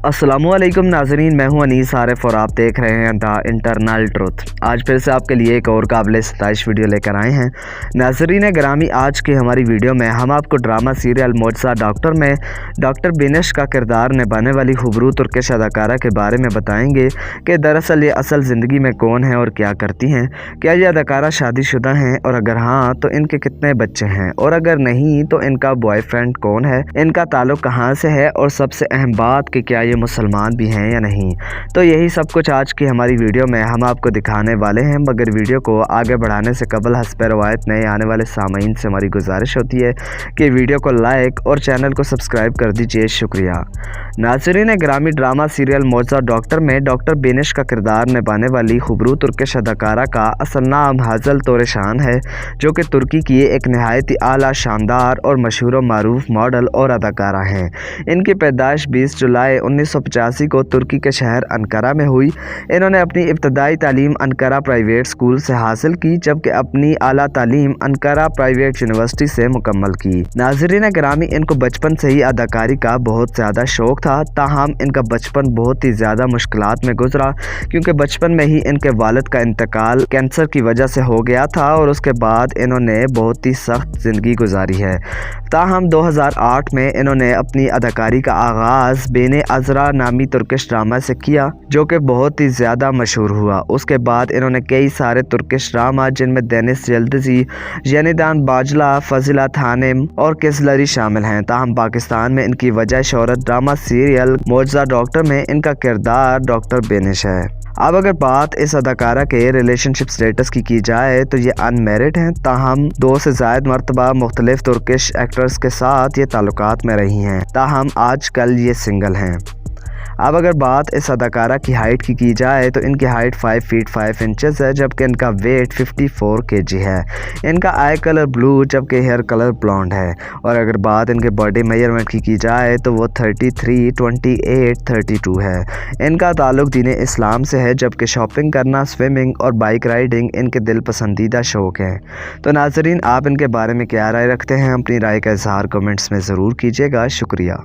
अस्सलामुअलैकुम नाज़रीन, मैं हूं अनीस आरिफ और आप देख रहे हैं द इंटरनल ट्रुथ। आज फिर से आपके लिए एक और काबिल सताइश वीडियो लेकर आए हैं। नाज़रीन ग्रामी, आज की हमारी वीडियो में हम आपको ड्रामा सीरियल मोअज़्ज़ा डॉक्टर में डॉक्टर बिनिश का किरदार निभाने वाली खूबरू तुर्किश अदाकारा के बारे में बताएंगे कि दरअसल ये असल ज़िंदगी में कौन है और क्या करती हैं। क्या ये अदाकारा शादीशुदा हैं, और अगर हाँ तो इनके कितने बच्चे हैं, और अगर नहीं तो इनका बॉयफ्रेंड कौन है, इनका ताल्लुक़ कहाँ से है, और सबसे अहम बात कि क्या ये मुसलमान भी हैं या नहीं। तो यही सब कुछ आज की हमारी वीडियो में हम आपको दिखाने वाले हैं। मगर वीडियो को आगे बढ़ाने से कबल हस्ब रवायत नए आने वाले सामीन से हमारी गुजारिश होती है कि वीडियो को लाइक और चैनल को सब्सक्राइब कर दीजिए। शुक्रिया। नाज़रीन ग्रामी, ड्रामा सीरियल मोअज़्ज़ा डॉक्टर में डॉक्टर बिनिश का किरदार निभाने वाली खूबरू तुर्किश अदाकारा का असल नाम हाज़ल तोरेशान है, जो कि तुर्की की एक नहायत ही आला, शानदार और मशहूर मारूफ मॉडल और अदाकारा हैं। इनकी पैदाइश 20 जुलाई 1985 को तुर्की के शहर अंकारा में हुई। इन्होंने अपनी इब्तदाई तालीम अंकारा प्राइवेट स्कूल से हासिल की, जबकि अपनी आला तालीम अंकारा प्राइवेट यूनिवर्सिटी से मुकम्मल की। नाज़रीन ग्रामी, इनको बचपन से ही अदाकारी का बहुत ज़्यादा शौक़ था, ताहम इनका बचपन बहुत ही ज़्यादा मुश्किलात में गुजरा, क्योंकि बचपन में ही इनके वालिद का इंतकाल कैंसर की वजह से हो गया था और उसके बाद इन्होंने बहुत ही सख्त ज़िंदगी गुजारी है। ताहम 2008 में इन्होंने अपनी अदाकारी का आगाज़ बेने अज़रा नामी तुर्किश ड्रामा से किया, जो कि बहुत ही ज़्यादा मशहूर हुआ। उसके बाद इन्होंने कई सारे तुर्किश ड्रामा, जिनमें देनिस यल्दिज़ी, येनिदान बाजला, फजीला थानिम और किसलरी शामिल हैं। ताहम पाकिस्तान में इनकी वजह शोहरत ड्रामा सीरियल मोअज़्ज़ा डॉक्टर में इनका किरदार डॉक्टर बिनिश है। अब अगर बात इस अदाकारा के रिलेशनशिप स्टेटस की जाए तो ये अनमैरिड हैं, ताहम 2 से ज़ायद मरतबा मुख्तलिफ तुर्किश एक्टर्स के साथ ये ताल्लुकात में रही हैं, ताहम आजकल ये सिंगल हैं। अब अगर बात इस अदाकारा की हाइट की जाए तो इनकी हाइट 5 फीट 5 इंचेस है, जबकि इनका वेट 54 kg है। इनका आई कलर ब्लू, जबकि हेयर कलर ब्लॉन्ड है। और अगर बात इनके बॉडी मेजरमेंट की जाए तो वो 33, 28, 32 है। इनका ताल्लुक़ दीन इस्लाम से है, जबकि शॉपिंग करना, स्विमिंग और बाइक राइडिंग इनके दिल पसंदीदा शौक़ हैं। तो नाज़रीन, आप इनके बारे में क्या राय रखते हैं? अपनी राय का इजहार कमेंट्स में ज़रूर कीजिएगा। शुक्रिया।